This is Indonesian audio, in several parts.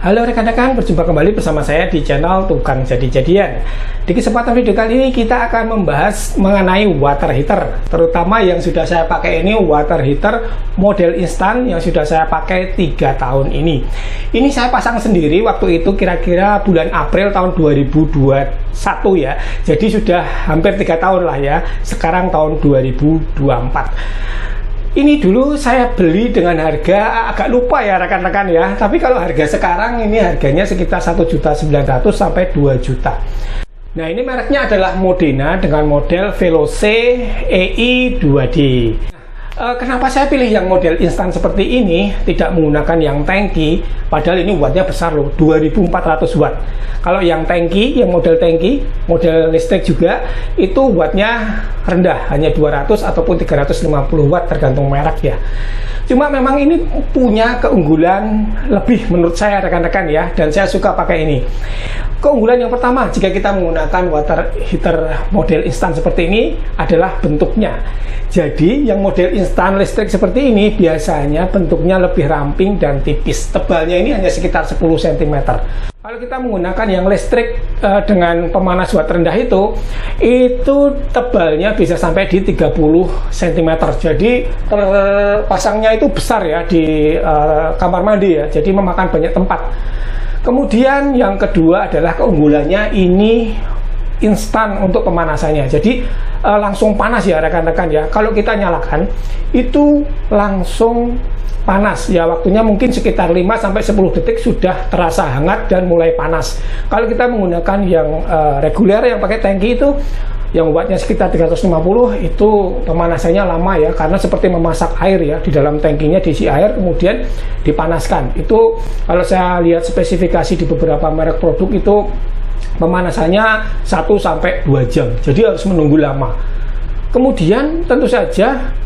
Halo rekan-rekan, berjumpa kembali bersama saya di channel Tukang Jadi-Jadian. Di kesempatan video kali ini kita akan membahas mengenai water heater, terutama yang sudah saya pakai ini water heater model instan yang sudah saya pakai 3 tahun ini. Ini saya pasang sendiri waktu itu kira-kira bulan April tahun 2021 ya. Jadi sudah hampir 3 tahun lah ya. Sekarang tahun 2024. Ini dulu saya beli dengan harga agak lupa ya rekan-rekan ya. Tapi kalau harga sekarang ini harganya sekitar 1.900.000 sampai 2 juta. Nah, ini mereknya adalah Modena dengan model Veloce EI 2D. Kenapa saya pilih yang model instan seperti ini, tidak menggunakan yang tangki, padahal ini wattnya besar loh, 2400 watt. Kalau yang tangki, yang model tangki, model listrik juga, itu wattnya rendah, hanya 200 ataupun 350 watt tergantung merek ya. Cuma memang ini punya keunggulan lebih menurut saya rekan-rekan ya, dan saya suka pakai ini. Keunggulan yang pertama jika kita menggunakan water heater model instan seperti ini adalah bentuknya. Jadi yang model instan listrik seperti ini biasanya bentuknya lebih ramping dan tipis. Tebalnya ini hanya sekitar 10 cm. Kalau kita menggunakan yang listrik dengan pemanas watt rendah itu tebalnya bisa sampai di 30 cm. Jadi terpasangnya itu besar ya di kamar mandi ya. Jadi memakan banyak tempat. Kemudian yang kedua adalah keunggulannya ini instan untuk pemanasannya. Jadi langsung panas ya rekan-rekan ya. Kalau kita nyalakan itu langsung panas ya, waktunya mungkin sekitar 5-10 detik sudah terasa hangat dan mulai panas. Kalau kita menggunakan yang reguler yang pakai tangki itu yang wattnya sekitar 350 itu pemanasannya lama ya, karena seperti memasak air ya, di dalam tangkinya diisi air kemudian dipanaskan. Itu kalau saya lihat spesifikasi di beberapa merek produk itu pemanasannya 1-2 jam, jadi harus menunggu lama. Kemudian tentu saja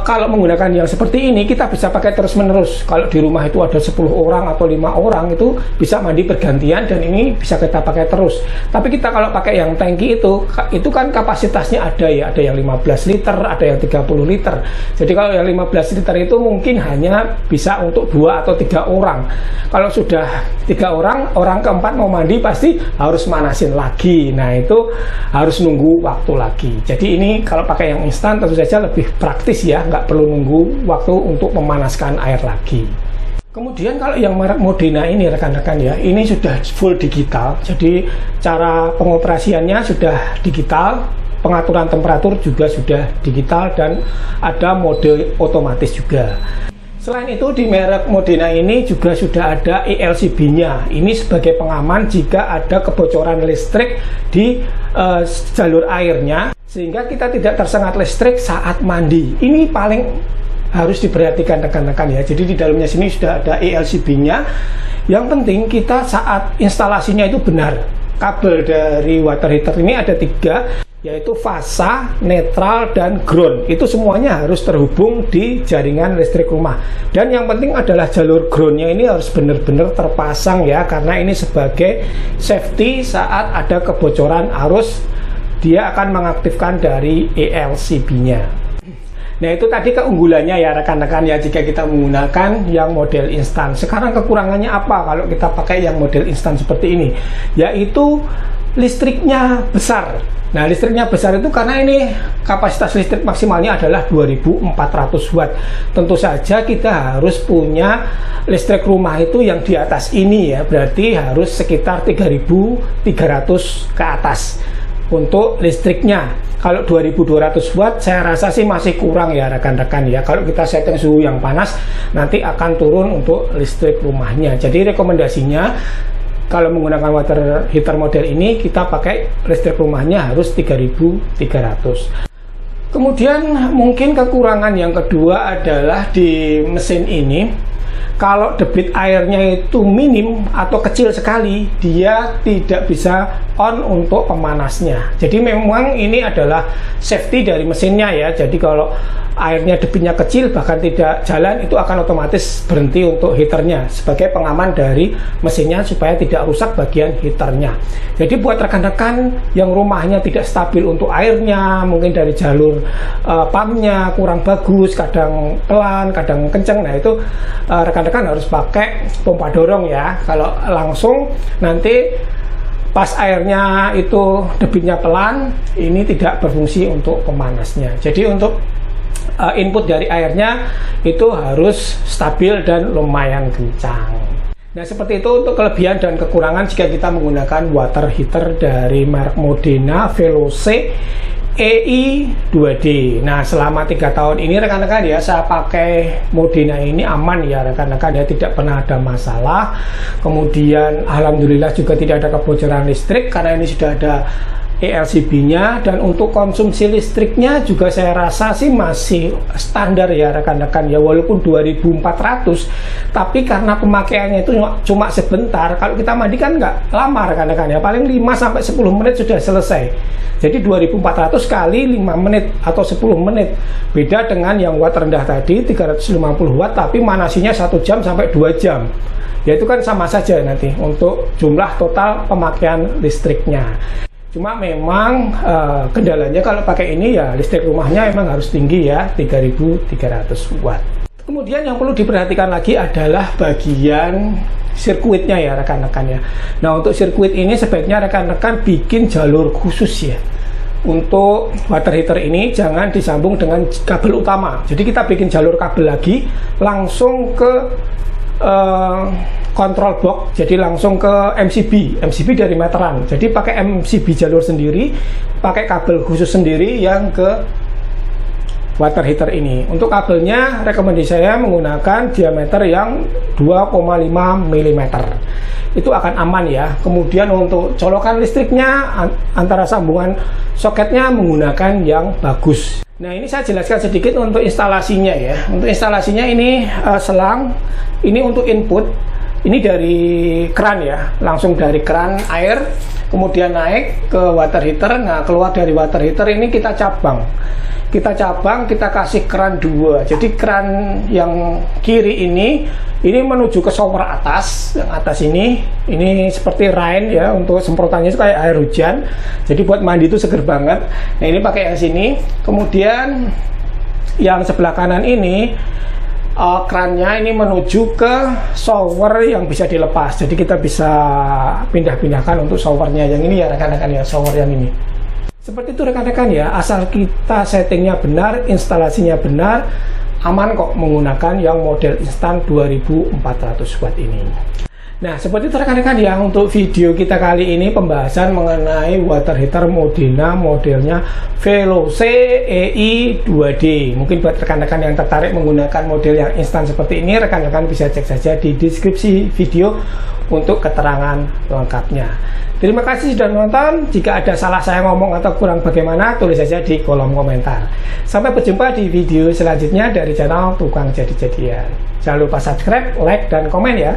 kalau menggunakan yang seperti ini kita bisa pakai terus-menerus. Kalau di rumah itu ada 10 orang atau 5 orang itu bisa mandi bergantian dan ini bisa kita pakai terus. Tapi kita kalau pakai yang tangki itu kan kapasitasnya ada ya, ada yang 15 liter, ada yang 30 liter. Jadi kalau yang 15 liter itu mungkin hanya bisa untuk 2 atau 3 orang. Kalau sudah 3 orang, orang keempat mau mandi pasti harus manasin lagi. Nah, itu harus nunggu waktu lagi. Jadi ini kalau pakai yang instan tentu saja lebih praktis ya, nggak perlu nunggu waktu untuk memanaskan air lagi. Kemudian kalau yang merek Modena ini rekan-rekan ya, ini sudah full digital, jadi cara pengoperasiannya sudah digital, pengaturan temperatur juga sudah digital dan ada mode otomatis juga. Selain itu di merek Modena ini juga sudah ada ELCB-nya. Ini sebagai pengaman jika ada kebocoran listrik di jalur airnya, sehingga kita tidak tersengat listrik saat mandi. Ini paling harus diperhatikan rekan-rekan ya. Jadi di dalamnya sini sudah ada ELCB-nya. Yang penting kita saat instalasinya itu benar. Kabel dari water heater ini ada 3, yaitu fasa, netral, dan ground. Itu semuanya harus terhubung di jaringan listrik rumah. Dan yang penting adalah jalur groundnya ini harus benar-benar terpasang ya, karena ini sebagai safety saat ada kebocoran arus, dia akan mengaktifkan dari ELCB-nya. Nah, itu tadi keunggulannya ya rekan-rekan ya jika kita menggunakan yang model instan. Sekarang kekurangannya apa kalau kita pakai yang model instan seperti ini? Yaitu listriknya besar. Nah, listriknya besar itu karena ini kapasitas listrik maksimalnya adalah 2400 watt. Tentu saja kita harus punya listrik rumah itu yang di atas ini ya, berarti harus sekitar 3300 ke atas untuk listriknya. Kalau 2200 watt saya rasa sih masih kurang ya rekan-rekan ya. Kalau kita setting suhu yang panas nanti akan turun untuk listrik rumahnya. Jadi rekomendasinya kalau menggunakan water heater model ini kita pakai listrik rumahnya harus 3300. Kemudian mungkin kekurangan yang kedua adalah di mesin ini, kalau debit airnya itu minim atau kecil sekali, dia tidak bisa on untuk pemanasnya. Jadi memang ini adalah safety dari mesinnya ya. Jadi kalau airnya debitnya kecil bahkan tidak jalan, itu akan otomatis berhenti untuk heaternya sebagai pengaman dari mesinnya supaya tidak rusak bagian heaternya. Jadi buat rekan-rekan yang rumahnya tidak stabil untuk airnya, mungkin dari jalur pumpnya kurang bagus, kadang pelan, kadang kenceng, nah itu rekan-rekan harus pakai pompa dorong ya. Kalau langsung nanti pas airnya itu debitnya pelan, ini tidak berfungsi untuk pemanasnya. Jadi untuk input dari airnya itu harus stabil dan lumayan kencang. Nah, seperti itu untuk kelebihan dan kekurangan jika kita menggunakan water heater dari merek Modena Veloce EI 2D. Nah, selama 3 tahun ini rekan-rekan ya, saya pakai Modena ini aman ya rekan-rekan ya, tidak pernah ada masalah. Kemudian alhamdulillah juga tidak ada kebocoran listrik karena ini sudah ada ELCB-nya, dan untuk konsumsi listriknya juga saya rasa sih masih standar ya rekan-rekan ya, walaupun 2400 tapi karena pemakaiannya itu cuma sebentar. Kalau kita mandi kan nggak lama rekan-rekan ya, paling 5-10 menit sudah selesai. Jadi 2400 kali 5 menit atau 10 menit, beda dengan yang watt rendah tadi 350 watt tapi manasinya 1 jam sampai 2 jam ya, itu kan sama saja nanti untuk jumlah total pemakaian listriknya. Cuma memang kendalanya kalau pakai ini ya, listrik rumahnya memang harus tinggi ya, 3300 watt. Kemudian yang perlu diperhatikan lagi adalah bagian sirkuitnya ya rekan-rekan ya. Nah, untuk sirkuit ini sebaiknya rekan-rekan bikin jalur khusus ya. Untuk water heater ini jangan disambung dengan kabel utama. Jadi kita bikin jalur kabel lagi langsung ke control box, jadi langsung ke MCB dari meteran. Jadi pakai MCB jalur sendiri, pakai kabel khusus sendiri yang ke water heater ini. Untuk kabelnya rekomendasi saya menggunakan diameter yang 2,5 mm. Itu akan aman ya. Kemudian untuk colokan listriknya antara sambungan soketnya menggunakan yang bagus. Nah, ini saya jelaskan sedikit untuk instalasinya ya. Untuk instalasinya ini selang, ini untuk input, ini dari keran ya, langsung dari keran air, kemudian naik ke water heater. Nah, keluar dari water heater ini kita cabang, kita kasih keran 2. Jadi keran yang kiri ini menuju ke shower atas, yang atas ini seperti rain ya, untuk semprotannya itu kayak air hujan, jadi buat mandi itu seger banget. Nah, ini pakai yang sini. Kemudian yang sebelah kanan ini kerannya ini menuju ke shower yang bisa dilepas, jadi kita bisa pindah-pindahkan untuk showernya yang ini ya rekan-rekan ya, shower yang ini. Seperti itu rekan-rekan ya, asal kita settingnya benar, instalasinya benar, aman kok menggunakan yang model instan 2400 watt ini. Nah, seperti itu rekan-rekan ya, untuk video kita kali ini pembahasan mengenai water heater Modena modelnya Veloce EI 2D. Mungkin buat rekan-rekan yang tertarik menggunakan model yang instan seperti ini, rekan-rekan bisa cek saja di deskripsi video untuk keterangan lengkapnya. Terima kasih sudah nonton. Jika ada salah saya ngomong atau kurang bagaimana, tulis saja di kolom komentar. Sampai berjumpa di video selanjutnya dari channel Tukang Jadi-Jadian. Jangan lupa subscribe, like, dan komen ya.